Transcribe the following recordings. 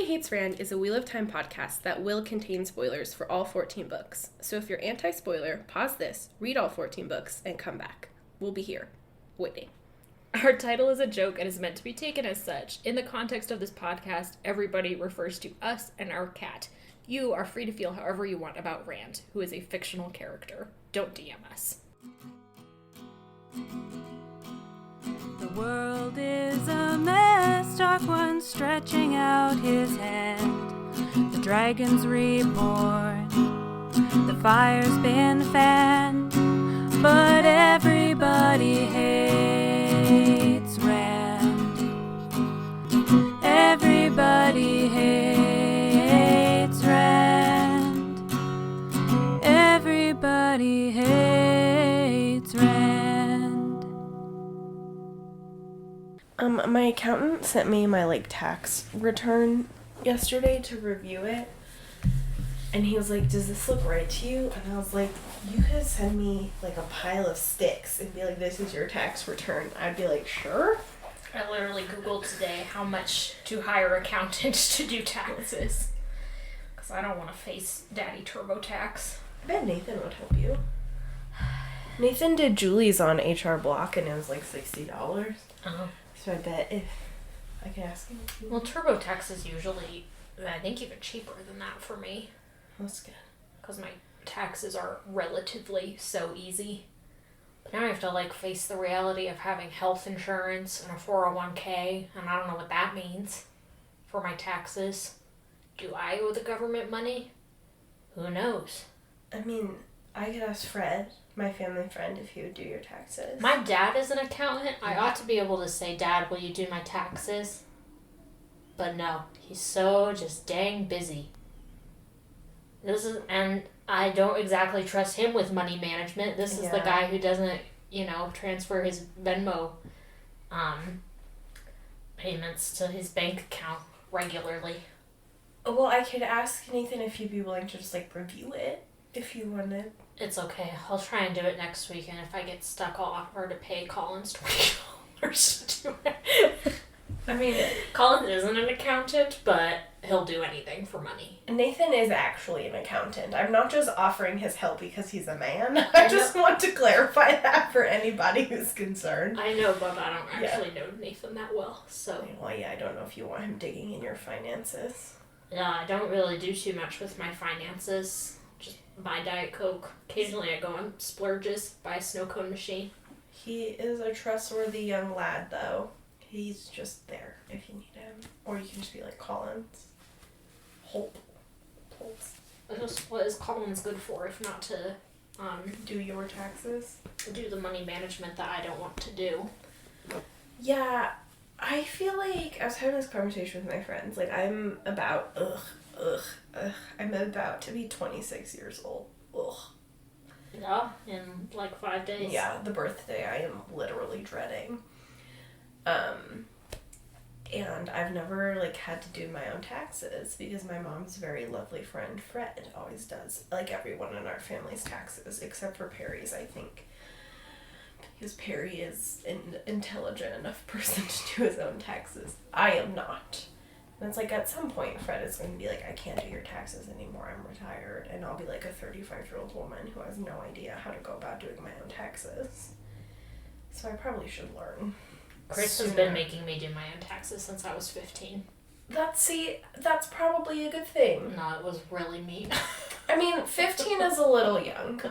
Everybody Hates Rand is a Wheel of Time podcast that will contain spoilers for all 14 books. So if you're anti-spoiler, pause this, read all 14 books, and come back. We'll be here, waiting. Our title is a joke and is meant to be taken as such. In the context of this podcast, everybody refers to us and our cat. You are free to feel however you want about Rand, who is a fictional character. Don't DM us. The world is a mess, Dark One stretching out his hand. The dragon's reborn, the fire's been fanned, but everybody hates Rand. Everybody hates Rand. Everybody hates Rand. My accountant sent me my, tax return yesterday to review it. And he was like, does this look right to you? And I was like, you could send me, a pile of sticks and be like, this is your tax return. I'd be like, sure. I literally Googled today how much to hire accountants to do taxes. Because I don't want to face Daddy TurboTax. I bet Nathan would help you. Nathan did Julie's on HR Block and it was $60. Uh-huh. So I bet if I could ask him. Well, TurboTax is usually, I think, even cheaper than that for me. That's good. Because my taxes are relatively so easy. But now I have to, face the reality of having health insurance and a 401k, and I don't know what that means for my taxes. Do I owe the government money? Who knows? I mean, I could ask Fred, my family friend, if he would do your taxes. My dad is an accountant. I ought to be able to say, Dad, will you do my taxes? But no, he's so just dang busy. And I don't exactly trust him with money management. This is the guy who doesn't, transfer his Venmo payments to his bank account regularly. Well, I could ask Nathan if you'd be willing to just, review it, if you wanted. It's okay. I'll try and do it next week, and if I get stuck, I'll offer to pay Collins $20 to do it. I mean, Collins isn't an accountant, but he'll do anything for money. Nathan is actually an accountant. I'm not just offering his help because he's a man. I just want to clarify that for anybody who's concerned. I know, but I don't actually know Nathan that well, so... Well, yeah, I don't know if you want him digging in your finances. Yeah, I don't really do too much with my finances. Just buy Diet Coke. Occasionally I go on splurges, buy a snow cone machine. He is a trustworthy young lad, though. He's just there if you need him. Or you can just be like Collins. Holtz. What is Collins good for if not to do your taxes? Do the money management that I don't want to do. Yeah, I feel like I was having this conversation with my friends. I'm about I'm about to be 26 years old. Ugh. Yeah, in 5 days. Yeah, the birthday I am literally dreading. And I've never had to do my own taxes because my mom's very lovely friend Fred always does everyone in our family's taxes except for Perry's, I think, because Perry is an intelligent enough person to do his own taxes. I am not. And it's at some point Fred is going to be I can't do your taxes anymore, I'm retired, and I'll be a 35-year-old woman who has no idea how to go about doing my own taxes. So I probably should learn. Chris has been making me do my own taxes since I was 15. That's probably a good thing. No, it was really mean. I mean, 15 is a little young.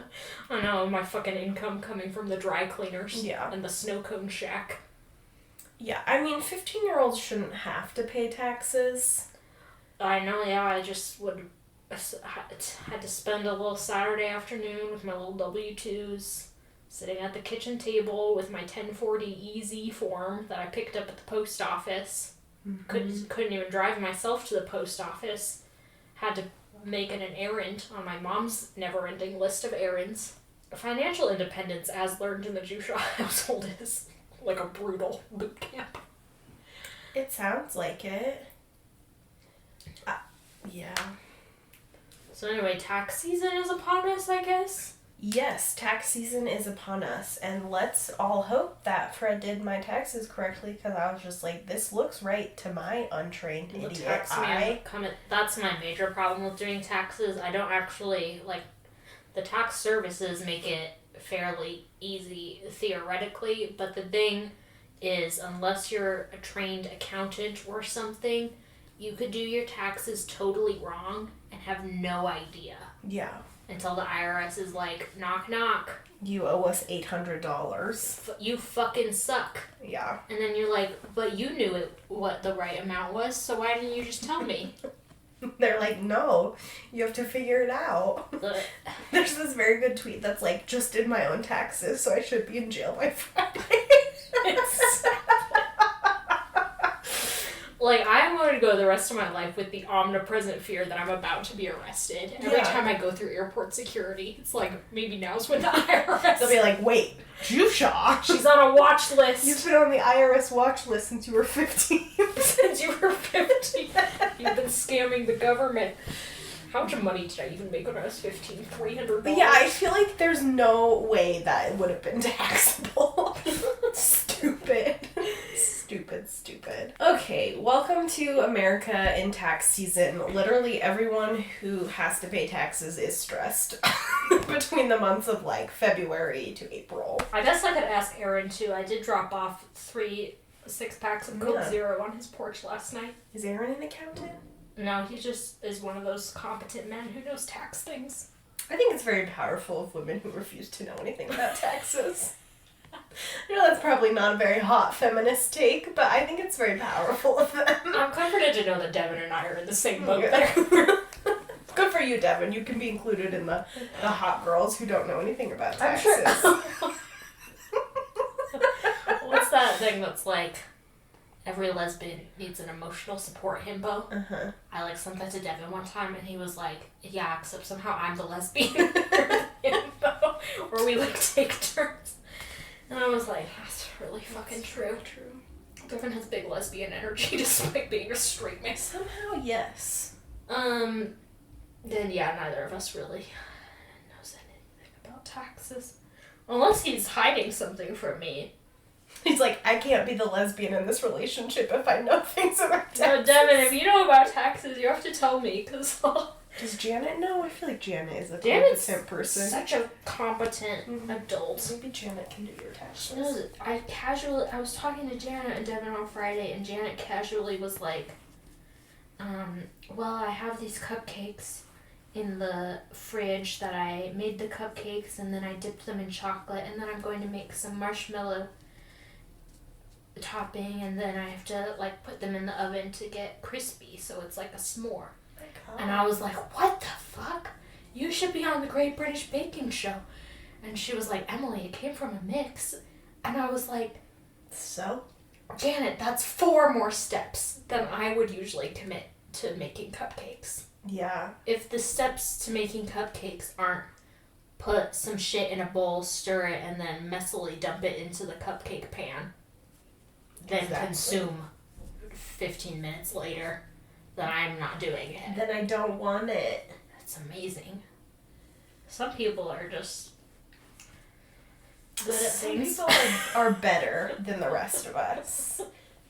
I know, my fucking income coming from the dry cleaners. Yeah. And the snow cone shack. Yeah, I mean, 15-year-olds shouldn't have to pay taxes. I know, yeah, I just had to spend a little Saturday afternoon with my little W-2s. Sitting at the kitchen table with my 1040 EZ form that I picked up at the post office. Mm-hmm. Couldn't even drive myself to the post office. Had to make it an errand on my mom's never-ending list of errands. Financial independence, as learned in the Jusha household, is a brutal boot camp. It sounds like it. Yeah. So anyway, tax season is upon us, I guess. Yes, tax season is upon us, and let's all hope that Fred did my taxes correctly, because I was just like, this looks right to my untrained The idiot tax eye. man, that's my major problem with doing taxes. I don't actually, like, the tax services make it fairly easy theoretically, but the thing is, unless you're a trained accountant or something, you could do your taxes totally wrong and have no idea. Yeah. Until the IRS is like, knock knock. You owe us $800. You fucking suck. Yeah. And then you're like, but you knew what the right amount was, so why didn't you just tell me? They're like, no, you have to figure it out. There's this very good tweet that's like, just did my own taxes, so I should be in jail by Friday. Like, I'm going to go the rest of my life with the omnipresent fear that I'm about to be arrested. And every time I go through airport security, it's like, maybe now's when the IRS... They'll be like, wait, Jusha! She's on a watch list. You've been on the IRS watch list since you were 15. Since you were 15. You've been scamming the government. How much money did I even make when I was 15? $300? But yeah, I feel like there's no way that it would have been taxable. Stupid. Stupid. Okay, welcome to America in tax season. Literally everyone who has to pay taxes is stressed between the months of like February to April. I guess I could ask Aaron too. I did drop off 3 6-packs of Coke Zero on his porch last night. Is Aaron an accountant? No, he just is one of those competent men who knows tax things. I think it's very powerful of women who refuse to know anything about taxes. I know that's probably not a very hot feminist take, but I think it's very powerful of them. I'm comforted to know that Devin and I are in the same boat there. Good for you, Devin. You can be included in the hot girls who don't know anything about taxes. I'm sure. What's that thing that's like, every lesbian needs an emotional support himbo? Uh-huh. I like sent that to Devin one time and he was like, yeah, except somehow I'm the lesbian himbo. Or we like take turns. And I was like, that's really fucking true. Devin has big lesbian energy despite being a straight man. Somehow, yes. Then yeah, neither of us really knows anything about taxes. Unless he's hiding something from me. He's like, I can't be the lesbian in this relationship if I know things about taxes. No, Devin, if you know about taxes, you have to tell me, because Does Janet know? I feel like Janet is a Janet's competent person. such a competent adult. Maybe Janet can do your taxes. You know, I was talking to Janet and Devin on Friday, and Janet casually was like, well, I have these cupcakes in the fridge that I made the cupcakes, and then I dipped them in chocolate, and then I'm going to make some marshmallow topping, and then I have to like put them in the oven to get crispy, so it's like a s'more. And I was like, what the fuck? You should be on the Great British Baking Show. And she was like, Emily, it came from a mix. And I was like, so? Janet, that's 4 more steps than I would usually commit to making cupcakes. Yeah. If the steps to making cupcakes aren't put some shit in a bowl, stir it, and then messily dump it into the cupcake pan, then consume 15 minutes later, then I'm not doing it. Then I don't want it. That's amazing. Some people are just good at Some things. people are better than the rest of us.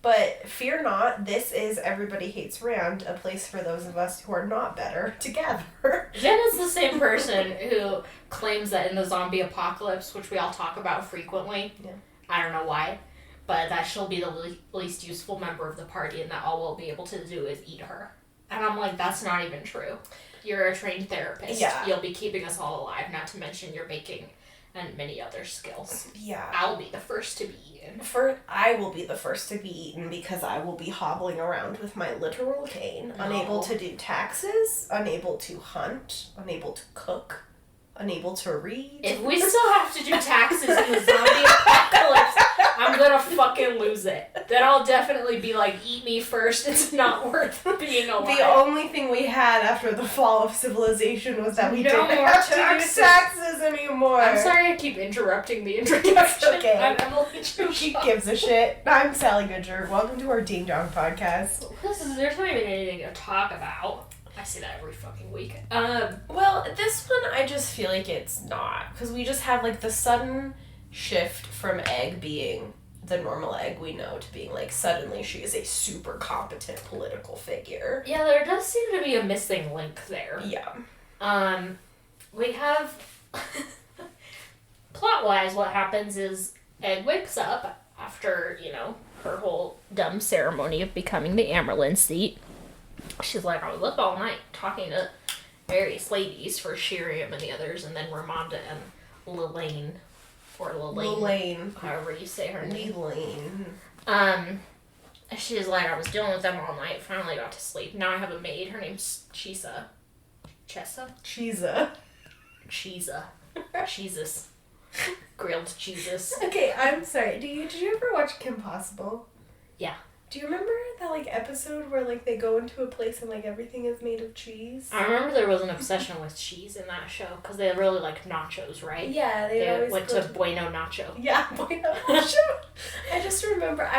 But fear not, this is Everybody Hates Rand, a place for those of us who are not better together. Jen is the same person who claims that in the zombie apocalypse, which we all talk about frequently, I don't know why, but that she'll be the least useful member of the party and that all we'll be able to do is eat her. And I'm like, that's not even true. You're a trained therapist. Yeah. You'll be keeping us all alive, not to mention your baking and many other skills. Yeah. I'll be the first to be eaten. I will be the first to be eaten because I will be hobbling around with my literal cane, unable to do taxes, unable to hunt, unable to cook, unable to read. If we still have to do taxes in the zombie apocalypse, I'm gonna fucking lose it. Then I'll definitely be like, eat me first, it's not worth being alive. The only thing we had after the fall of civilization was that we No didn't more have to do taxes. taxes anymore. I'm sorry I keep interrupting the introduction. It's okay. I'm Emily She Chusha. gives a shit. I'm Sally Goodger. Welcome to our Ding Dong podcast. There's not even anything to talk about. I see that every fucking week. Well, this one I just feel like it's not. Because we just have, like, the sudden shift from Egg being the normal Egg we know to being, like, suddenly she is a super competent political figure. Yeah, there does seem to be a missing link there. Yeah. We have... Plot-wise, what happens is Egg wakes up after, her whole dumb ceremony of becoming the Amyrlin seat. She's like, I was up all night talking to various ladies for Shiriam and the others, and then Ramonda and Elayne, or Elayne, however you say her name. Elayne. She's like, I was dealing with them all night, finally got to sleep. Now I have a maid, her name's Chisa. Cheesa. Jesus. Grilled Jesus. Okay, I'm sorry. Did you ever watch Kim Possible? Yeah. Do you remember that, like, episode where, like, they go into a place and, like, everything is made of cheese? I remember there was an obsession with cheese in that show, because they really liked nachos, right? Yeah, they always went to Bueno Nacho. Yeah, Bueno Nacho. I just remember,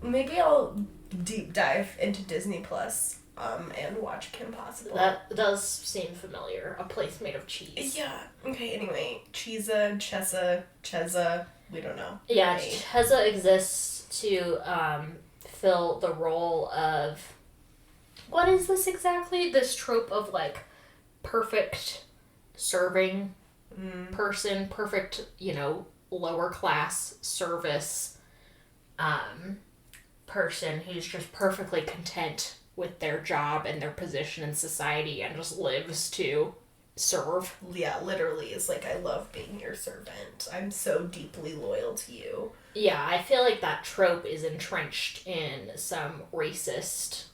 maybe I'll deep dive into Disney Plus, and watch Kim Possible. That does seem familiar. A place made of cheese. Yeah. Okay, anyway. Cheza, we don't know. Yeah, Cheza exists to, fill the role of... What is this exactly? This trope of, like, perfect serving person, perfect, lower class service person who's just perfectly content with their job and their position in society and just lives to serve. Yeah, literally is like, I love being your servant. I'm so deeply loyal to you. Yeah, I feel like that trope is entrenched in some racist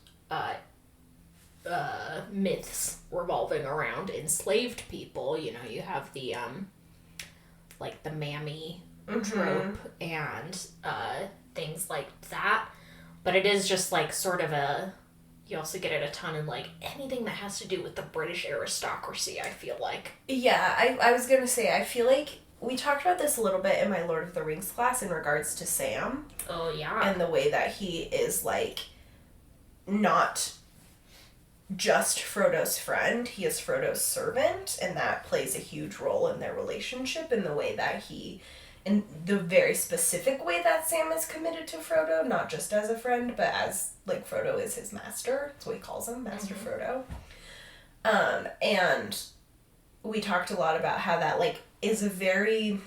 myths revolving around enslaved people. You have the, like, the mammy trope and things like that. But it is just, like, sort of you also get it a ton in, like, anything that has to do with the British aristocracy, I feel like. Yeah, I was gonna say, I feel like we talked about this a little bit in my Lord of the Rings class in regards to Sam. Oh, yeah. And the way that he is, like, not just Frodo's friend, he is Frodo's servant, and that plays a huge role in their relationship in the way that in the very specific way that Sam is committed to Frodo, not just as a friend, but as, like, Frodo is his master. That's what he calls him, Master Frodo. And we talked a lot about how that, like, is a very,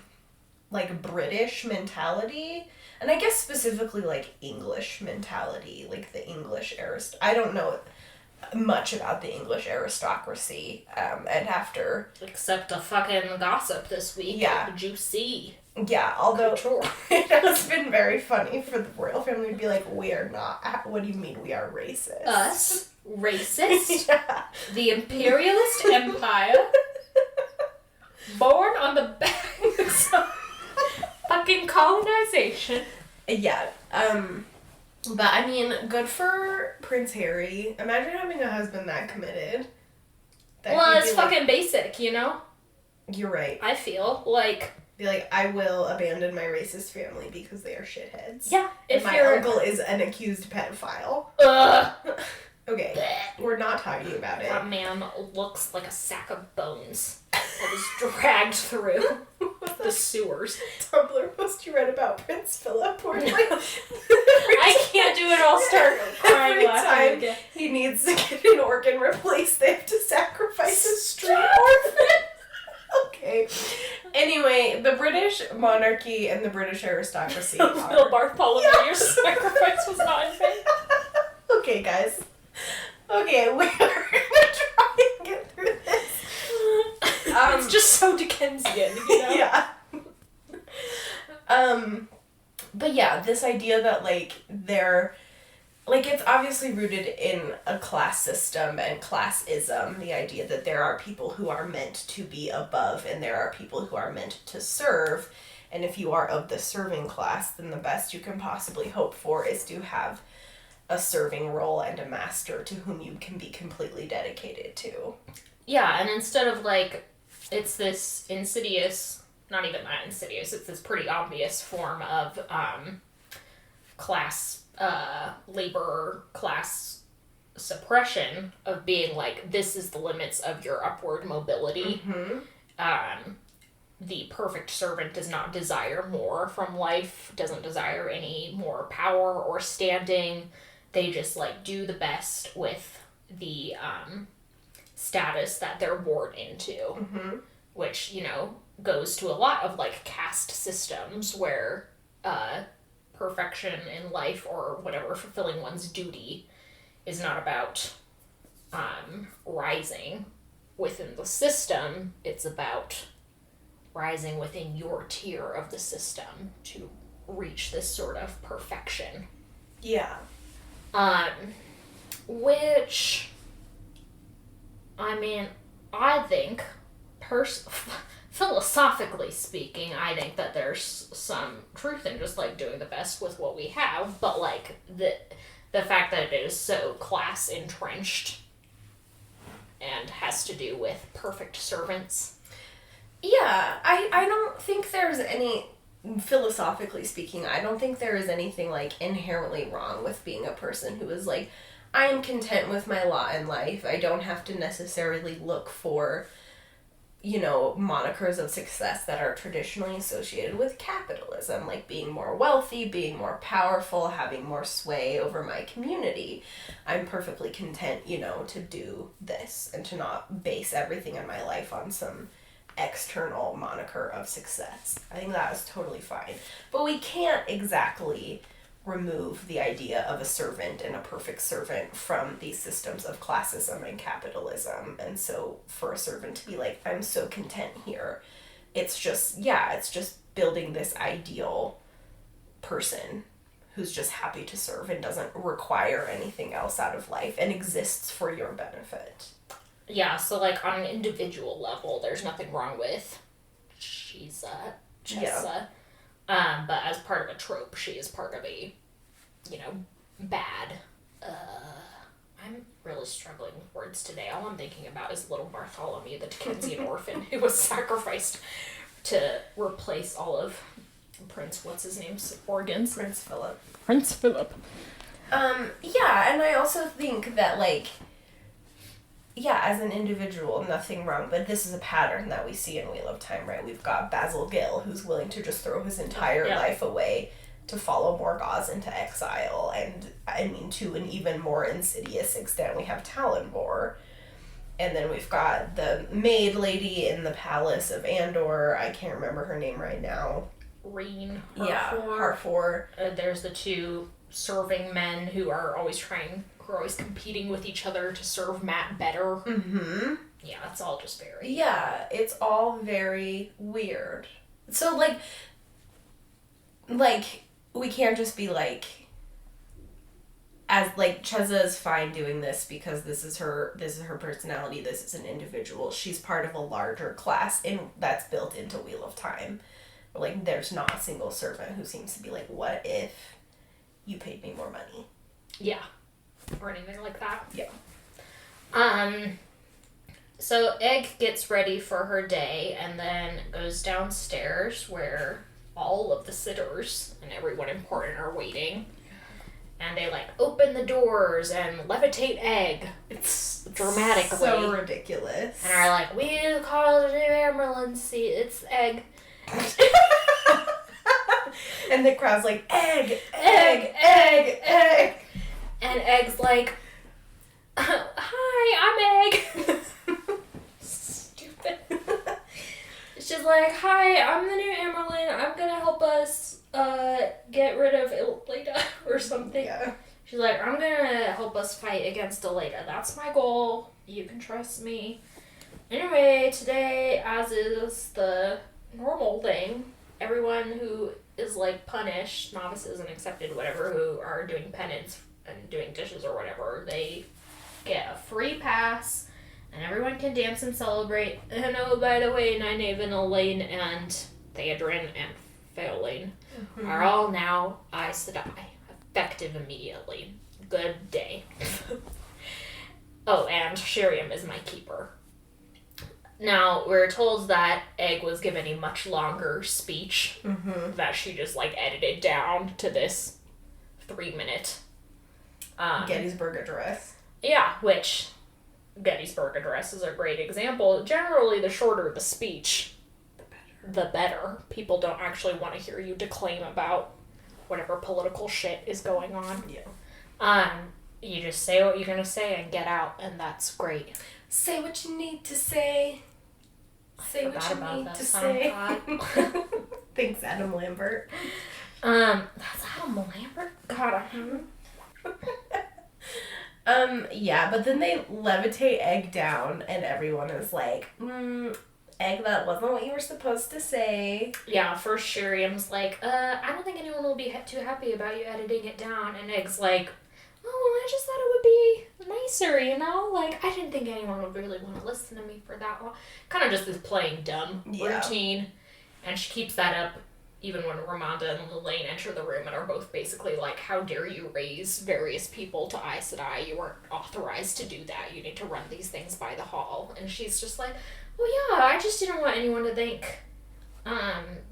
like, British mentality, and I guess specifically, like, English mentality, like, the English I don't know much about the English aristocracy, and after... Except a fucking gossip this week. Yeah. Juicy. Yeah, although it has been very funny for the royal family to be like, we are not, what do you mean we are racist? Us? Racist? Yeah. The imperialist empire? Born on the backs of fucking colonization. Yeah, but I mean, good for Prince Harry. Imagine having a husband that committed. Well, it's fucking basic, you know? You're right. I feel like... Be like, I will abandon my racist family because they are shitheads. Yeah. If my uncle is an accused pedophile. Okay, we're not talking about it. That man looks like a sack of bones that was dragged through the sewers. Tumblr post you read about Prince Philip, or like, I can't do it. I'll start crying every time he needs to get an organ replaced, they have to sacrifice a street orphan. Okay. Anyway, the British monarchy and the British aristocracy are... Bill Bartholomew, sacrifice was not in vain. Okay, guys. Okay, we are gonna try and get through this. It's just so Dickensian, you know? Yeah. But yeah, this idea that, like, they're... Like, it's obviously rooted in a class system and classism, the idea that there are people who are meant to be above and there are people who are meant to serve, and if you are of the serving class, then the best you can possibly hope for is to have a serving role and a master to whom you can be completely dedicated to. Yeah, and instead of, like, it's this insidious, not even that insidious, it's this pretty obvious form of, class, labor class suppression of being like, this is the limits of your upward mobility. The perfect servant does not desire more from life, doesn't desire any more power or standing. They just, like, do the best with the status that they're born into, which, you know, goes to a lot of, like, caste systems where perfection in life or whatever, fulfilling one's duty is not about rising within the system. It's about rising within your tier of the system to reach this sort of perfection. Yeah. Which, I mean, I think, philosophically speaking, I think that there's some truth in just, like, doing the best with what we have, but, like, the fact that it is so class entrenched and has to do with perfect servants. Yeah, I don't think there's any, philosophically speaking, I don't think there is anything, like, inherently wrong with being a person who is like, I am content with my lot in life. I don't have to necessarily look for, you know, monikers of success that are traditionally associated with capitalism, like being more wealthy, being more powerful, having more sway over my community. I'm perfectly content, you know, to do this and to not base everything in my life on some external moniker of success. I think that is totally fine. But we can't exactly remove the idea of a servant and a perfect servant from these systems of classism and capitalism. And so for a servant to be like, I'm so content here, it's just building this ideal person who's just happy to serve and doesn't require anything else out of life and exists for your benefit. Yeah, so, like, on an individual level, there's nothing wrong with Chessa. But as part of a trope, she is part of a, you know, bad. I'm really struggling with words today. All I'm thinking about is little Bartholomew, the Dickensian orphan who was sacrificed to replace all of Prince, what's his name's organs? Prince Philip. Yeah, and I also think that, like, yeah, as an individual, nothing wrong, but this is a pattern that we see in Wheel of Time, right? We've got Basil Gill, who's willing to just throw his entire life away to follow Morgause into exile, and, I mean, to an even more insidious extent, we have Talonvor, and then we've got the maid lady in the palace of Andor, I can't remember her name right now. Reen. Harfor. There's the two serving men who are always competing with each other to serve Matt better. Mm-hmm. Yeah, it's all just very... Yeah, it's all very weird. So, like, we can't just be like, as, like, Chessa is fine doing this because this is her personality, this is an individual. She's part of a larger class that's built into Wheel of Time. Like, there's not a single servant who seems to be like, what if you paid me more money? Yeah. Or anything like that. Yeah. So Egg gets ready for her day and then goes downstairs where all of the sitters and everyone important are waiting. And they, like, open the doors and levitate Egg. It's dramatically. So ridiculous. And are like, we call it a new emergency. It's Egg. And the crowd's like, Egg, Egg, Egg, Egg. And Egg's like, hi, I'm Egg. Stupid. She's like, hi, I'm the new Emerlyn. I'm gonna help us get rid of Elayne or something. Yeah. She's like, I'm gonna help us fight against Elayne. That's my goal. You can trust me. Anyway, today, as is the normal thing, everyone who is, like, punished, novices and accepted, whatever, who are doing penance and doing dishes or whatever, they get a free pass, and everyone can dance and celebrate. And oh, by the way, Nynaeve and Elayne and Theodrin and Elayne are all now Aes Sedai, effective immediately. Good day. Oh, and Shiriam is my keeper. Now, we're told that Egg was given a much longer speech that she just, like, edited down to this 3-minute Gettysburg Address. Yeah, which Gettysburg Address is a great example. Generally, the shorter the speech, the better. People don't actually want to hear you declaim about whatever political shit is going on. Yeah. You just say what you're gonna say and get out, and that's great. Say what you need to say. Say what you need to say. Thanks, Adam Lambert. That's Adam Lambert? God, yeah, but then they levitate Egg down, and everyone is like, Egg, that wasn't what you were supposed to say. Yeah, first Shiriam's like, I don't think anyone will be too happy about you editing it down, and Egg's like, oh, well, I just thought it would be nicer, you know? Like, I didn't think anyone would really want to listen to me for that long. Kind of just this playing dumb routine. And she keeps that up even when Ramonda and Elayne enter the room and are both basically like, how dare you raise various people to Aes Sedai? You weren't authorized to do that. You need to run these things by the hall. And she's just like, well, yeah, I just didn't want anyone to think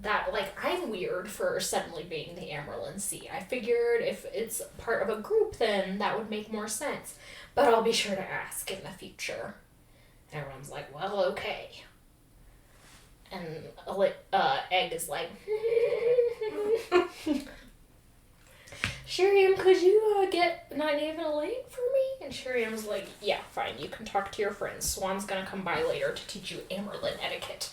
that, like, I'm weird for suddenly being the Amyrlin Sea. I figured if it's part of a group, then that would make more sense. But I'll be sure to ask in the future. And everyone's like, well, okay. And Egg is like, Shiriam, could you get Nynaeve and Elayne for me? And Shiriam's like, yeah, fine, you can talk to your friends. Swan's gonna come by later to teach you Amyrlin etiquette.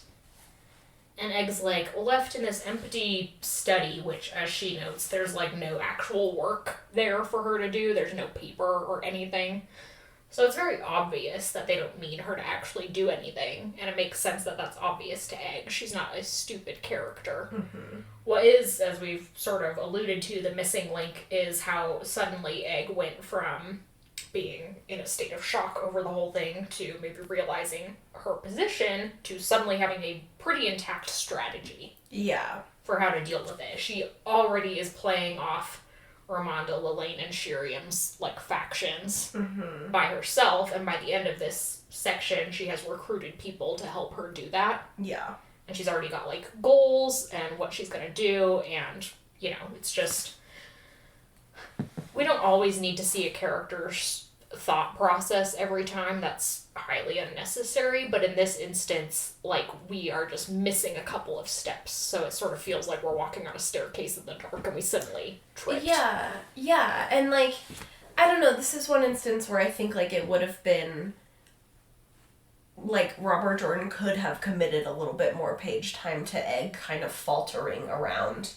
And Egg's like, left in this empty study, which, as she notes, there's, like, no actual work there for her to do. There's no paper or anything. So it's very obvious that they don't need her to actually do anything. And it makes sense that that's obvious to Egg. She's not a stupid character. Mm-hmm. What is, as we've sort of alluded to, the missing link is how suddenly Egg went from being in a state of shock over the whole thing to maybe realizing her position to suddenly having a pretty intact strategy. Yeah. For how to deal with it. She already is playing off Ramonda, Elayne, and Shiriam's, like, factions by herself, and by the end of this section, she has recruited people to help her do that. Yeah. And she's already got, like, goals and what she's gonna do, and, you know, it's just... We don't always need to see a character's thought process every time. That's highly unnecessary, but in this instance, like, we are just missing a couple of steps, so it sort of feels like we're walking on a staircase in the dark and we suddenly tripped. Yeah, and, like, I don't know, this is one instance where I think, like, it would have been, like, Robert Jordan could have committed a little bit more page time to Egg kind of faltering around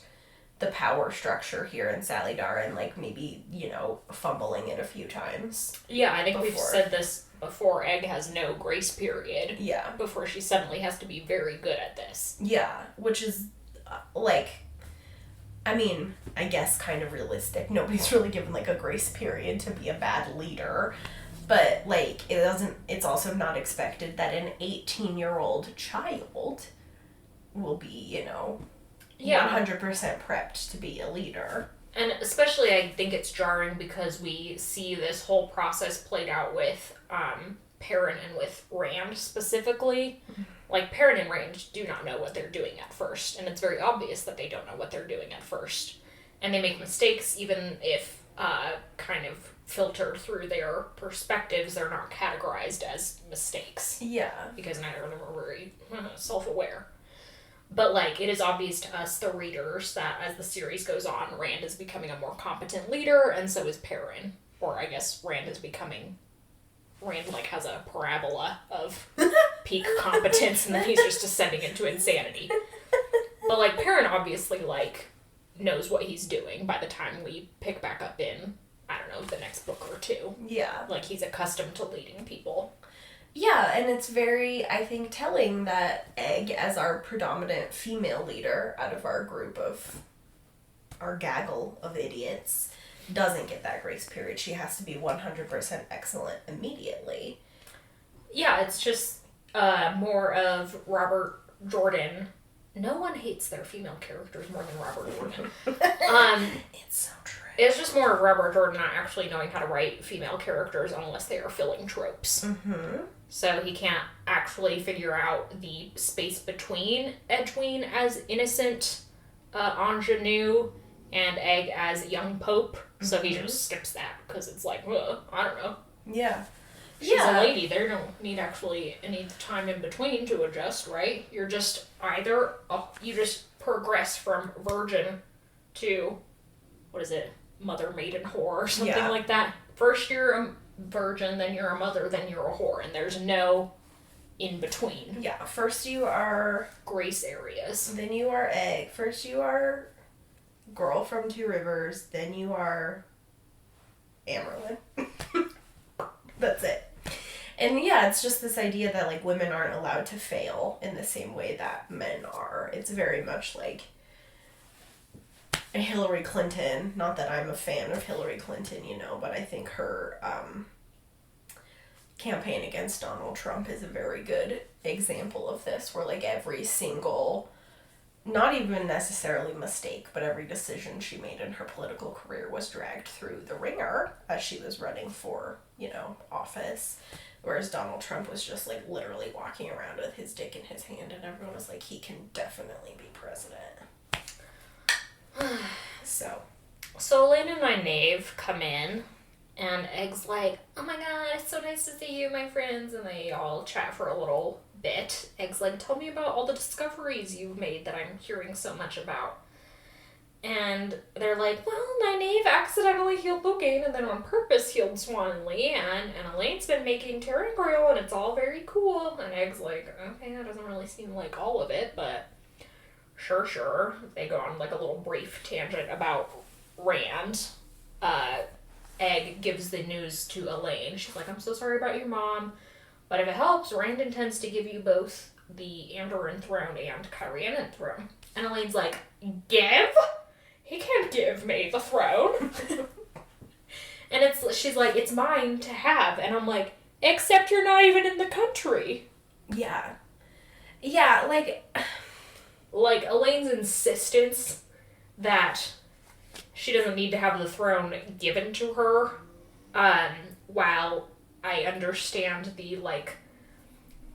the power structure here in Salidar and, like, maybe, you know, fumbling it a few times. Yeah, I think we've said this before. Egg has no grace period. Yeah. Before she suddenly has to be very good at this. Yeah, which is, like, I mean, I guess kind of realistic. Nobody's really given, like, a grace period to be a bad leader. But, like, it's also not expected that an 18-year-old child will be, you know... 100% prepped to be a leader. And especially I think it's jarring because we see this whole process played out with Perrin and with Rand specifically. Like, Perrin and Rand do not know what they're doing at first, and it's very obvious that they don't know what they're doing at first. And they make mistakes even if kind of filtered through their perspectives, they're not categorized as mistakes. Yeah. Because neither of them are very self-aware. But, like, it is obvious to us, the readers, that as the series goes on, Rand is becoming a more competent leader, and so is Perrin. Or, I guess, Rand, like, has a parabola of peak competence, and then he's just descending into insanity. But, like, Perrin obviously, like, knows what he's doing by the time we pick back up in, I don't know, the next book or two. Yeah. Like, he's accustomed to leading people. Yeah, and it's very, I think, telling that Egg, as our predominant female leader out of our group of, our gaggle of idiots, doesn't get that grace period. She has to be 100% excellent immediately. Yeah, it's just more of Robert Jordan. No one hates their female characters more than Robert Jordan. It's so true. It's just more of Robert Jordan not actually knowing how to write female characters unless they are filling tropes. Mm-hmm. So he can't actually figure out the space between Egwene as innocent ingenue and Egg as young pope. Mm-hmm. So he just skips that because it's like, I don't know. Yeah. She's a lady. They don't need actually any time in between to adjust, right? You're just either, you just progress from virgin to, what is it, mother, maiden, whore, or something like that. First you're a virgin, then you're a mother, then you're a whore, and there's no in between. Yeah, first you are... grace areas. Then you are egg. First you are girl from Two Rivers, then you are Amyrlin. That's it. And yeah, it's just this idea that, like, women aren't allowed to fail in the same way that men are. It's very much like Hillary Clinton. Not that I'm a fan of Hillary Clinton, you know, but I think her campaign against Donald Trump is a very good example of this, where, like, every single, not even necessarily mistake, but every decision she made in her political career was dragged through the ringer as she was running for, you know, office. Whereas Donald Trump was just, like, literally walking around with his dick in his hand, and everyone was like, he can definitely be president. So Elayne and my knave come in, and Egg's like, oh my god, it's so nice to see you, my friends, and they all chat for a little bit. Egg's like, tell me about all the discoveries you've made that I'm hearing so much about. And they're like, well, my knave accidentally healed Logain and then on purpose healed Swan and Leanne, and Elayne's been making Terrangrail, and it's all very cool. And Egg's like, okay, that doesn't really seem like all of it, but sure. They go on, like, a little brief tangent about Rand. Egg gives the news to Elayne. She's like, I'm so sorry about your mom, but if it helps, Rand intends to give you both the Andor throne and Kyrianan throne. And Elaine's like, give? He can't give me the throne. And she's like, it's mine to have. And I'm like, except you're not even in the country. Yeah. Yeah, like Elaine's insistence that she doesn't need to have the throne given to her, while I understand the, like,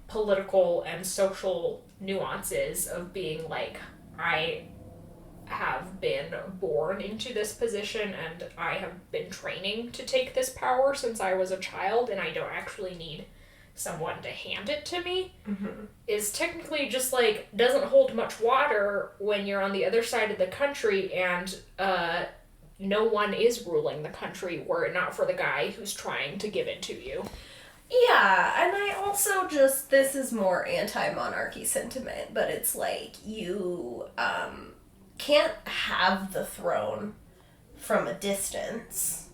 political and social nuances of being like, I have been born into this position and I have been training to take this power since I was a child, and I don't actually need someone to hand it to me, is technically just, like, doesn't hold much water when you're on the other side of the country and no one is ruling the country were it not for the guy who's trying to give it to you. Yeah, and I also just, this is more anti-monarchy sentiment, but it's like, you can't have the throne from a distance.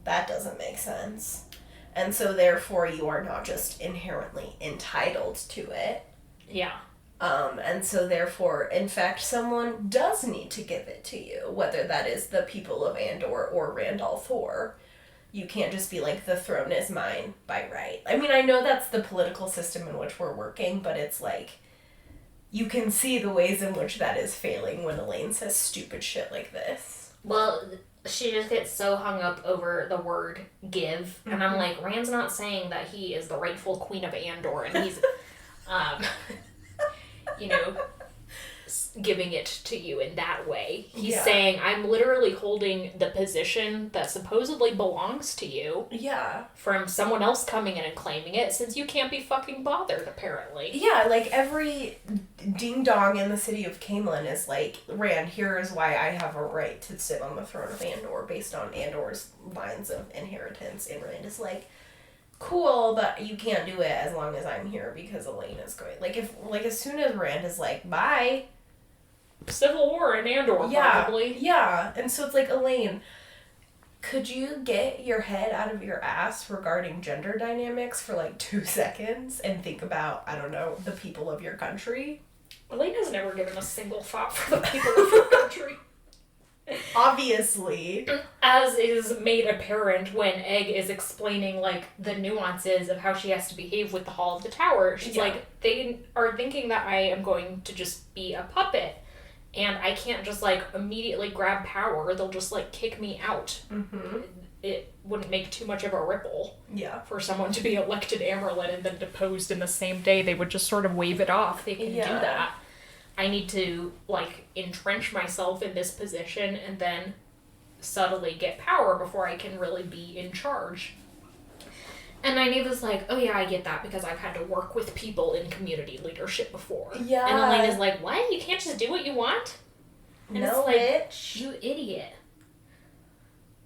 That doesn't make sense. And so therefore you are not just inherently entitled to it. Yeah. And so therefore, in fact, someone does need to give it to you, whether that is the people of Andor or Randolph 4. You can't just be like, the throne is mine by right. I mean, I know that's the political system in which we're working, but it's like, you can see the ways in which that is failing when Elayne says stupid shit like this. Well, she just gets so hung up over the word give, and I'm like, Rand's not saying that he is the rightful queen of Andor, and he's, you know, giving it to you in that way. He's saying, I'm literally holding the position that supposedly belongs to you. Yeah. From someone else coming in and claiming it, since you can't be fucking bothered, apparently. Yeah, like, every ding-dong in the city of Camelin is like, Rand, here is why I have a right to sit on the throne of Andor, based on Andor's lines of inheritance. And Rand is like, cool, but you can't do it as long as I'm here, because Elayne is going. Like, if, like, as soon as Rand is like, bye... Civil War in Andor, probably. Yeah, and so it's like, Elayne, could you get your head out of your ass regarding gender dynamics for, like, 2 seconds and think about, I don't know, the people of your country? Elayne has never given a single thought for the people of her country. Obviously. As is made apparent when Egg is explaining, like, the nuances of how she has to behave with the Hall of the Tower. She's like, they are thinking that I am going to just be a puppet, and I can't just, like, immediately grab power. They'll just, like, kick me out. It wouldn't make too much of a ripple for someone to be elected Amyrlin and then deposed in the same day. They would just sort of wave it off. They can do that. I need to, like, entrench myself in this position and then subtly get power before I can really be in charge. And Nynaeve was like, oh yeah, I get that because I've had to work with people in community leadership before. Yeah. And Elayne is like, what? You can't just do what you want? And no, it's like, you idiot.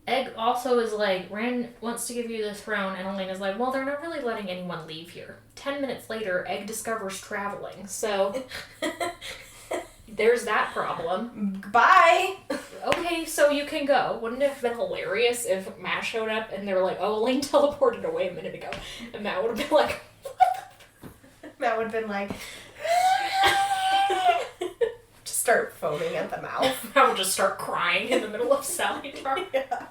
Egg also is like, Rand wants to give you the throne, and Elayne is like, well, they're not really letting anyone leave here. 10 minutes later, Egg discovers traveling, so there's that problem. Bye! Okay, so you can go. Wouldn't it have been hilarious if Matt showed up and they were like, oh, Elayne teleported away a minute ago, and Matt would have been like, Matt would have been like, just start foaming at the mouth. Matt would just start crying in the middle of Sally Talk. Yeah.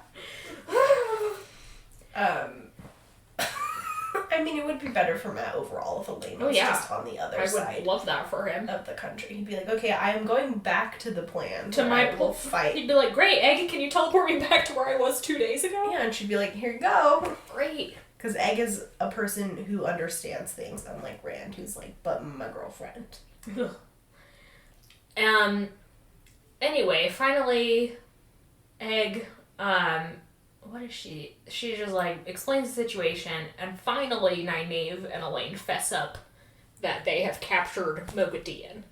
I mean, it would be better for Matt overall if Elayne was just on the other side. I would love that for him. Of the country. He'd be like, okay, I am going back to the plan. To my will fight. He'd be like, great, Egg, can you teleport me back to where I was 2 days ago? Yeah, and she'd be like, here you go. Great. Because Egg is a person who understands things, unlike Rand, who's like, but my girlfriend. Anyway, finally, Egg, what is she? She just, like, explains the situation, and finally Nynaeve and Elayne fess up that they have captured Moghedien.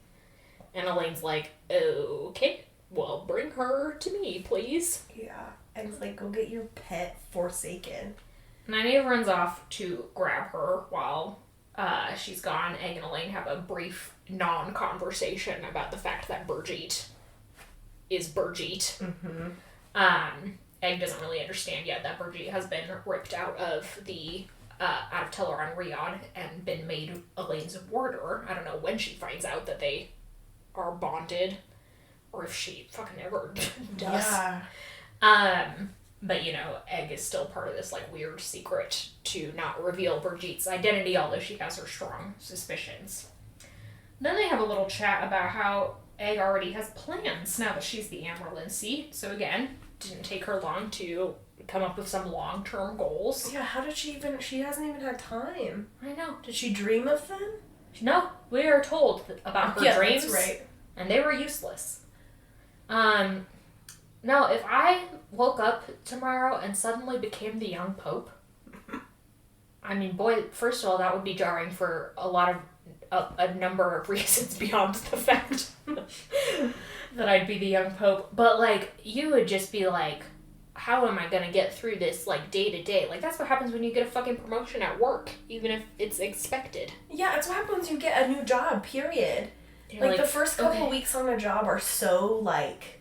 And Elaine's like, okay, well, bring her to me, please. Yeah. Egg's like, go get your pet Forsaken. Nynaeve runs off to grab her while she's gone. Egg and Elayne have a brief non-conversation about the fact that Birgitte is Birgitte. Mm-hmm. Egg doesn't really understand yet that Birgitte has been ripped out of Teleron Riyadh and been made Elaine's warder. I don't know when she finds out that they are bonded, or if she fucking ever does. Yeah. But, you know, Egg is still part of this, like, weird secret to not reveal Birgitte's identity, although she has her strong suspicions. Then they have a little chat about how Egg already has plans now that she's the Amyrlin seat. So, again, didn't take her long to come up with some long-term goals. Yeah, how did she hasn't even had time. I know. Did she dream of them? No, we are told about her dreams. That's right. And they were useless. Now, if I woke up tomorrow and suddenly became the young pope, I mean, boy, first of all, that would be jarring for a number of reasons beyond the fact that I'd be the young pope. But, like, you would just be like, how am I gonna get through this, like, day to day? Like, that's what happens when you get a fucking promotion at work, even if it's expected. Yeah, that's what happens when you get a new job, period. You're Like, the first couple weeks on a job are so, like...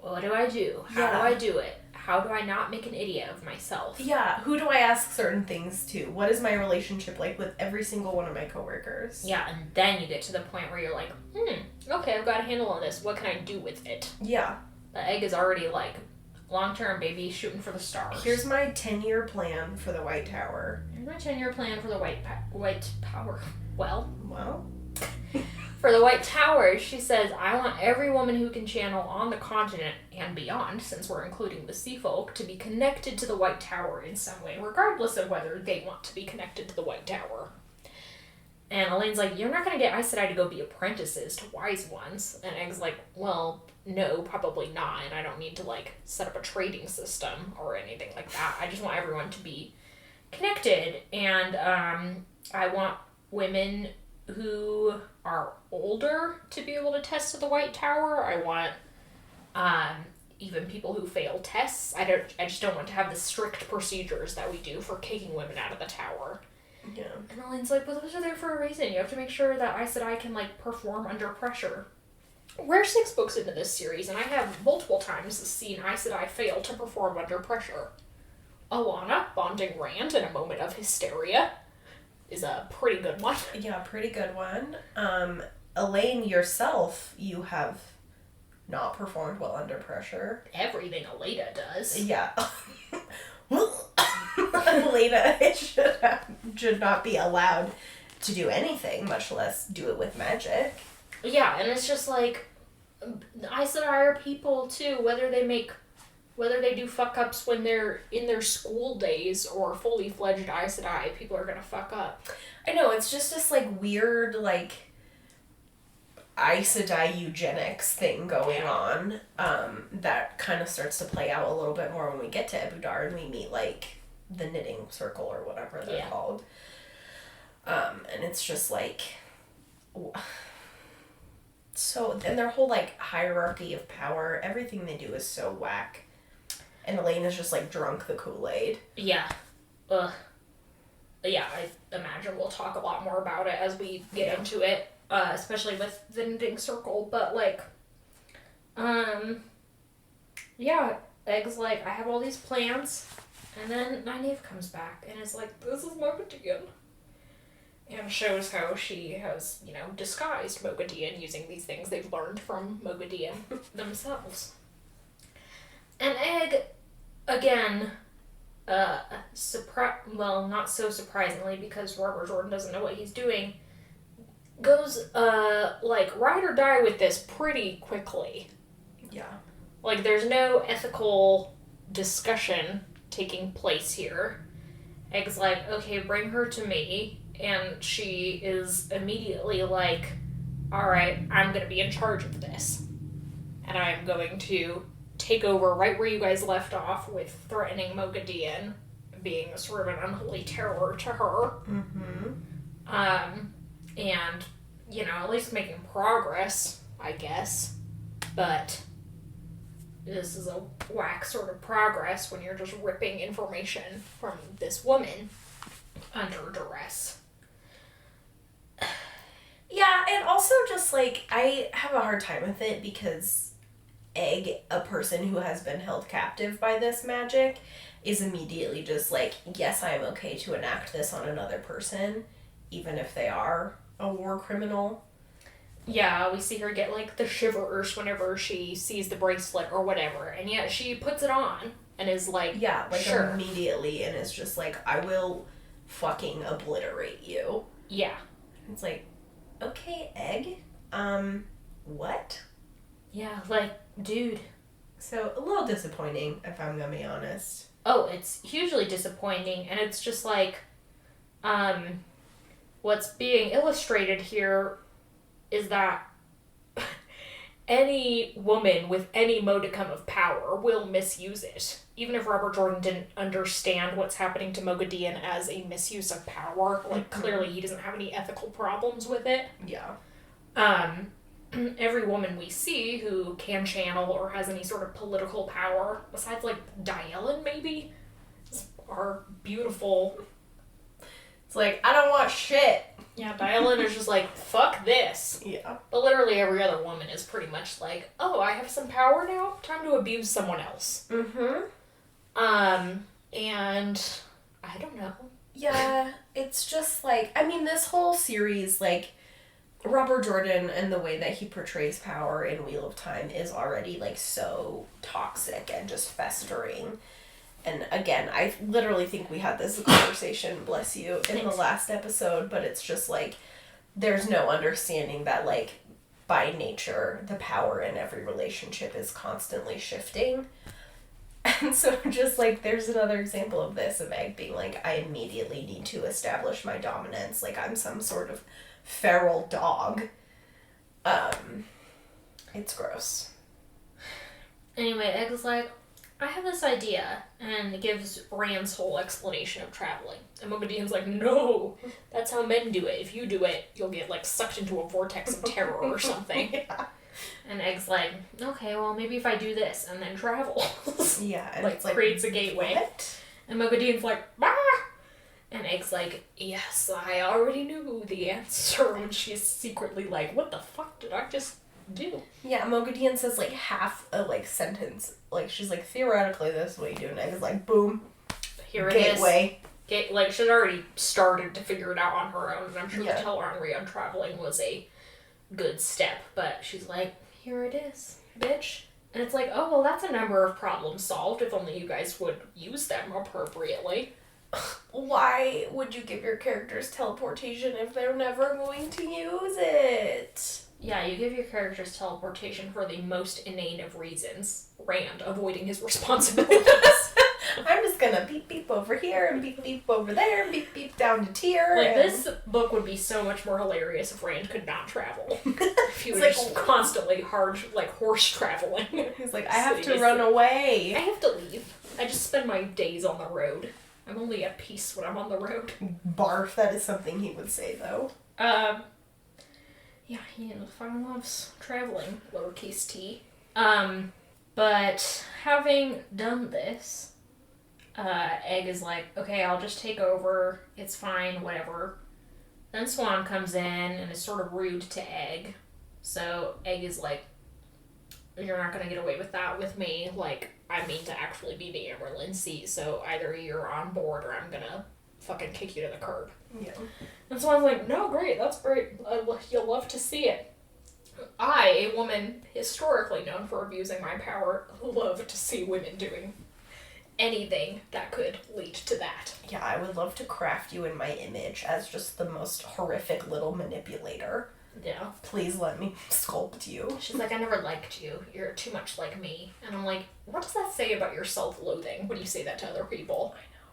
What do I do? How do I do it? How do I not make an idiot of myself? Yeah, who do I ask certain things to? What is my relationship like with every single one of my coworkers? Yeah, and then you get to the point where you're like, okay, I've got a handle on this. What can I do with it? Yeah. The Egg is already, like, long-term, baby, shooting for the stars. Here's my 10-year plan for the White Tower. Here's my 10-year plan for the White Power. Well... For the White Tower, she says, I want every woman who can channel on the continent and beyond, since we're including the sea folk, to be connected to the White Tower in some way, regardless of whether they want to be connected to the White Tower. And Elaine's like, you're not going to get Aes Sedai to go be apprentices to wise ones. And Egg's like, well, no, probably not, and I don't need to, like, set up a trading system or anything like that. I just want everyone to be connected, and I want women who are older to be able to test to the White Tower. I want even people who fail tests. I just don't want to have the strict procedures that we do for kicking women out of the tower. Yeah. And Elaine's like, well, those are there for a reason. You have to make sure that Aes Sedai can, like, perform under pressure. We're 6 books into this series, and I have multiple times seen Aes Sedai fail to perform under pressure. Alana bonding Rand in a moment of hysteria is a pretty good one. Yeah, pretty good one. Elayne, yourself, you have not performed well under pressure. Everything Elena does. Yeah. Elena should not be allowed to do anything, much less do it with magic. Yeah, and it's just like, Aes Sedai are people too, whether they do fuck-ups when they're in their school days or fully fledged Aes Sedai, people are gonna fuck up. I know, it's just this, like, weird, like, Aes Sedai eugenics thing going on, that kind of starts to play out a little bit more when we get to Ebudar and we meet, like, the knitting circle or whatever they're called. And it's just like, so, and their whole like hierarchy of power, everything they do is so whack. And Elayne is just like drunk the Kool-Aid. Yeah. Ugh. Yeah, I imagine we'll talk a lot more about it as we get into it, especially with the knitting circle, but like, yeah, Egg's like, I have all these plans, and then Nynaeve comes back and is like, this is Mogadien. And shows how she has, you know, disguised Mogadien using these things they've learned from Mogadien themselves. And Egg, again, well, not so surprisingly, because Robert Jordan doesn't know what he's doing, goes, like, ride or die with this pretty quickly. Yeah. Like, there's no ethical discussion taking place here. Egg's like, okay, bring her to me. And she is immediately like, alright, I'm going to be in charge of this. And I am going to take over right where you guys left off with threatening Mogadien being sort of an unholy terror to her. Mm-hmm. And, you know, at least making progress, I guess. But this is a whack sort of progress when you're just ripping information from this woman under duress. Yeah, and also just, like, I have a hard time with it because Egg, a person who has been held captive by this magic, is immediately just like, yes, I am okay to enact this on another person, even if they are a war criminal. Yeah, we see her get, like, the shivers whenever she sees the bracelet or whatever, and yet she puts it on and is like, yeah, like, sure. Immediately, and is just like, I will fucking obliterate you. Yeah. It's like, okay, Egg, what? Yeah, like, dude. So, a little disappointing, if I'm gonna be honest. Oh, it's hugely disappointing, and it's just like, what's being illustrated here is that any woman with any modicum of power will misuse it. Even if Robert Jordan didn't understand what's happening to Mogadien as a misuse of power, like, clearly he doesn't have any ethical problems with it. Yeah. Every woman we see who can channel or has any sort of political power, besides, like, Elayne, maybe, are beautiful. It's like, I don't want shit. Yeah, Elayne is just like, fuck this. Yeah. But literally every other woman is pretty much like, oh, I have some power now? Time to abuse someone else. Mm-hmm. And I don't know. Yeah, it's just like, I mean, this whole series, like, Robert Jordan and the way that he portrays power in Wheel of Time is already, like, so toxic and just festering. And again, I literally think we had this conversation, bless you, in the last episode, but it's just like, there's no understanding that, like, by nature, the power in every relationship is constantly shifting. And so just, like, there's another example of this, of Egg being like, I immediately need to establish my dominance, like I'm some sort of feral dog. It's gross. Anyway, Egg's like, I have this idea, and gives Rand's whole explanation of traveling. And Mogadien's like, no, that's how men do it. If you do it, you'll get, like, sucked into a vortex of terror or something. Yeah. And Egg's like, okay, well, maybe if I do this, and then travels. Yeah. And like, it's like, creates a gateway. What? And Mogadien's like, bah! And Egg's like, yes, I already knew the answer. And she's secretly like, what the fuck did I just do? Yeah, Mogadien says, like, half a, like, sentence. Like, she's like, theoretically, this is what you do. And Egg is like, boom. Here it gateway. is. Like, she'd already started to figure it out on her own. And I'm sure Yeah. the tell Henri on traveling was a good step. But she's like, here it is, bitch. And it's like, oh, well, that's a number of problems solved if only you guys would use them appropriately. Why would you give your characters teleportation if they're never going to use it? Yeah, you give your characters teleportation for the most inane of reasons. Rand, avoiding his responsibilities. I'm just gonna beep beep over here and beep beep over there and beep beep down to Tyr. Like, and... this book would be so much more hilarious if Rand could not travel. If he was like, just constantly horse traveling. He's like, I have to run away. I have to leave. I just spend my days on the road. I'm only at peace when I'm on the road. Barf, that is something he would say, though. Yeah, he fucking loves traveling, lowercase t. But having done this, Egg is like, okay, I'll just take over, it's fine, whatever. Then Swan comes in and is sort of rude to Egg. So Egg is like, you're not gonna get away with that with me. Like, I mean to actually be the Amberlin seat, so either you're on board or I'm gonna fucking kick you to the curb. Yeah. And Swan's like, no, great, that's great. You'll love to see it. I, a woman historically known for abusing my power, love to see women doing anything that could lead to that. Yeah, I would love to craft you in my image as just the most horrific little manipulator. Yeah. Please let me sculpt you. She's like, I never liked you. You're too much like me. And I'm like, what does that say about your self-loathing when you say that to other people? I know.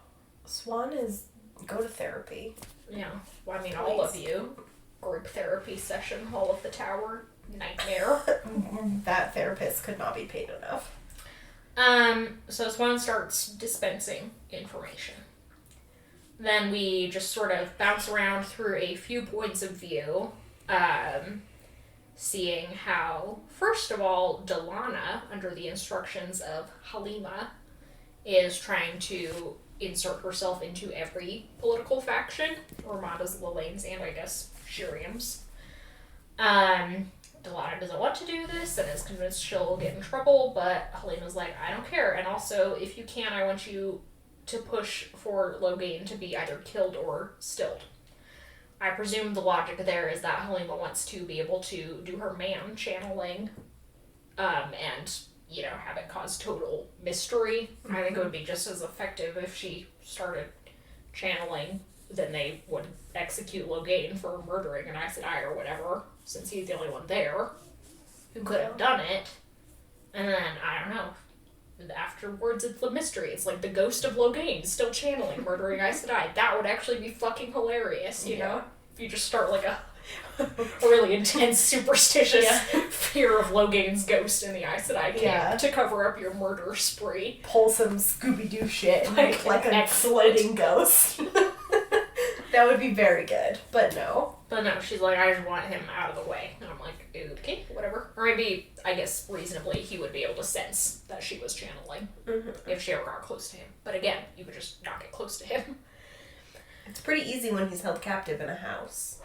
Swan is... Go to therapy. Yeah. Well, I mean, all of you. Group therapy session, Hall of the Tower. Nightmare. That therapist could not be paid enough. So Swan starts dispensing information. Then we just sort of bounce around through a few points of view, seeing how, first of all, Delana, under the instructions of Halima, is trying to insert herself into every political faction, Ramada's, Elayne's, and I guess Shiriam's. Delana doesn't want to do this and is convinced she'll get in trouble, but Halima's like, I don't care. And also, if you can, I want you to push for Loghain to be either killed or stilled. I presume the logic there is that Halima wants to be able to do her man channeling, and, you know, have it cause total mystery. Mm-hmm. I think it would be just as effective if she started channeling, then they would execute Loghain for murdering an Aes Sedai or whatever, since he's the only one there who could have done it. And then, I don't know, afterwards it's the mystery. It's like the ghost of Loghain still channeling, murdering Aes Sedai. That would actually be fucking hilarious, you know? If you just start like a really intense, superstitious fear of Loghain's ghost in the Aes Sedai camp to cover up your murder spree. Pull some Scooby-Doo shit and make like an exploding ghost. That would be very good, but no. But no, she's like, I just want him out of the way. And I'm like, okay, whatever. Or maybe, I guess, reasonably, he would be able to sense that she was channeling if she ever got close to him. But again, you could just not get close to him. It's pretty easy when he's held captive in a house.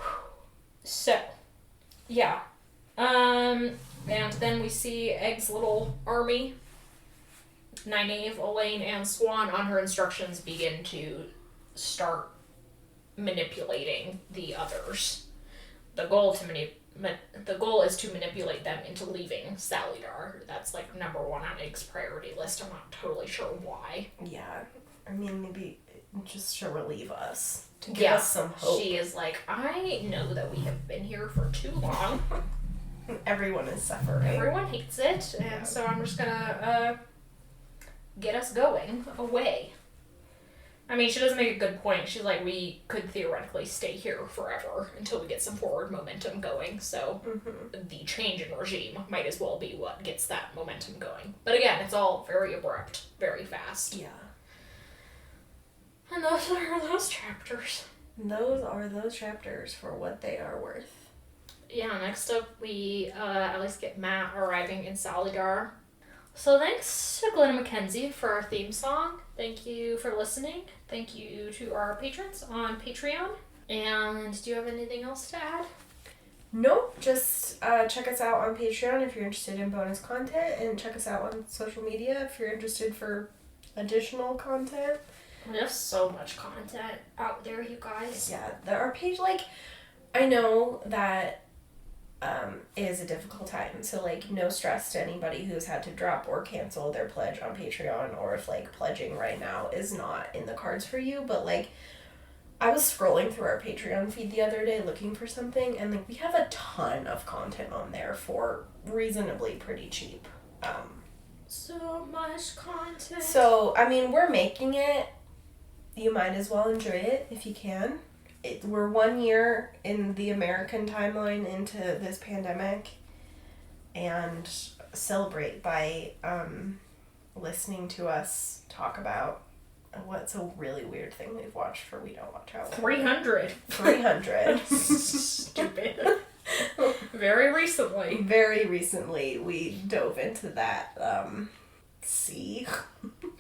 So, yeah. And then we see Egg's little army. Nynaeve, Elayne, and Swan, on her instructions, begin to start manipulating the others. The goal is to manipulate them into leaving Salidar. That's like number one on Egg's priority list. I'm not totally sure why. Yeah, I mean, maybe just to relieve us, to give us some hope. She is like, I know that we have been here for too long. Everyone is suffering. Everyone hates it, and so I'm just gonna get us going away. I mean, she does make a good point. She's like, we could theoretically stay here forever until we get some forward momentum going, so the change in regime might as well be what gets that momentum going. But again, it's all very abrupt, very fast. Yeah. And those are those chapters. Those are those chapters for what they are worth. Yeah, next up we at least get Matt arriving in Salidar. So thanks to Glenna Mackenzie for our theme song. Thank you for listening. Thank you to our patrons on Patreon. And do you have anything else to add? Nope, just check us out on Patreon if you're interested in bonus content, and check us out on social media if you're interested for additional content. There's so much content out there, you guys. Yeah, our page, like, I know that is a difficult time, so, like, no stress to anybody who's had to drop or cancel their pledge on Patreon, or if, like, pledging right now is not in the cards for you, but, like, I was scrolling through our Patreon feed the other day looking for something, and, like, we have a ton of content on there for reasonably pretty cheap. So much content. So, I mean, we're making it. You might as well enjoy it if you can. We're 1 year in the American timeline into this pandemic, and celebrate by listening to us talk about What's a really weird thing we've watched for We Don't Watch Out? 300. 300. Stupid. Very recently. Very recently, we dove into that, sea.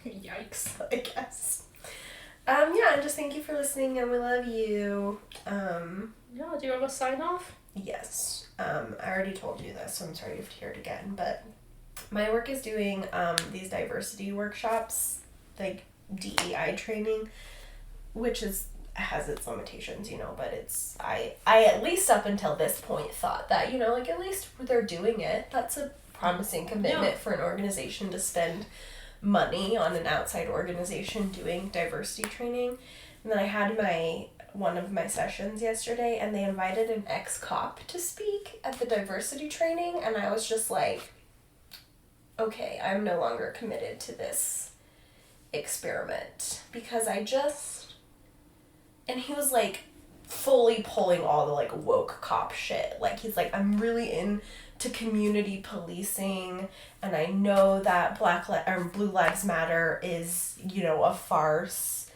Yikes. I guess. Yeah, and just thank you for listening, and we love you. Yeah, do you have a sign off? Yes. I already told you this, so I'm sorry you have to hear it again, but my work is doing, these diversity workshops, like, DEI training, which has its limitations, but it's, I at least up until this point thought that, like, at least they're doing it. That's a promising commitment for an organization to spend money on an outside organization doing diversity training. And then I had one of my sessions yesterday, and they invited an ex-cop to speak at the diversity training, and I was just like, okay, I'm no longer committed to this experiment, because and he was like fully pulling all the like woke cop shit. Like, he's like, I'm really into community policing, and I know that Blue Lives Matter is, a farce,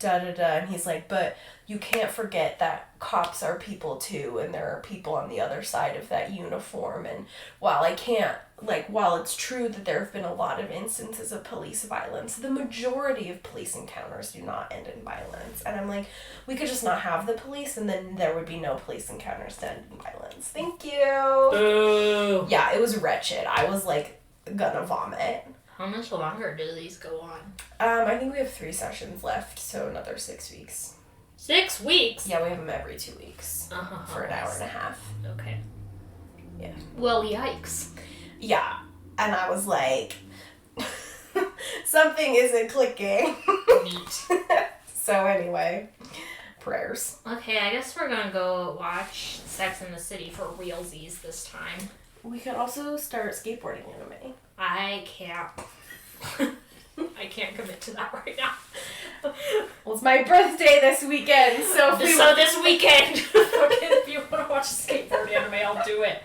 and he's like, but you can't forget that cops are people too, and there are people on the other side of that uniform, and while it's true that there have been a lot of instances of police violence, the majority of police encounters do not end in violence. And I'm like, we could just not have the police, and then there would be no police encounters to end in violence. Thank you. Boo. Yeah, it was wretched. I was like gonna vomit. How much longer do these go on? I think we have 3 sessions left, so another 6 weeks. 6 weeks? Yeah, we have them every 2 weeks for an hour and a half. Okay. Yeah. Well, yikes. Yeah, and I was like, something isn't clicking. Neat. So anyway, prayers. Okay, I guess we're gonna go watch Sex and the City for realsies this time. We could also start skateboarding anime. I can't. I can't commit to that right now. Well, it's my birthday this weekend, so this weekend, if you want to watch a skateboard anime, I'll do it.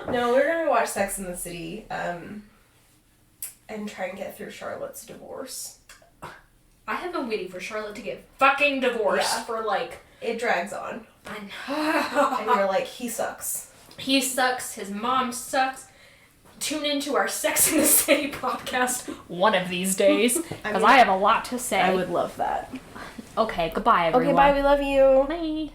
No, we're gonna watch Sex and the City, and try and get through Charlotte's divorce. I have been waiting for Charlotte to get fucking divorced for It drags on. I know. And you're like, he sucks. He sucks. His mom sucks. Tune into our Sex and the City podcast one of these days, because I have a lot to say. I would love that. Okay, goodbye, everyone. Okay, bye. We love you. Bye.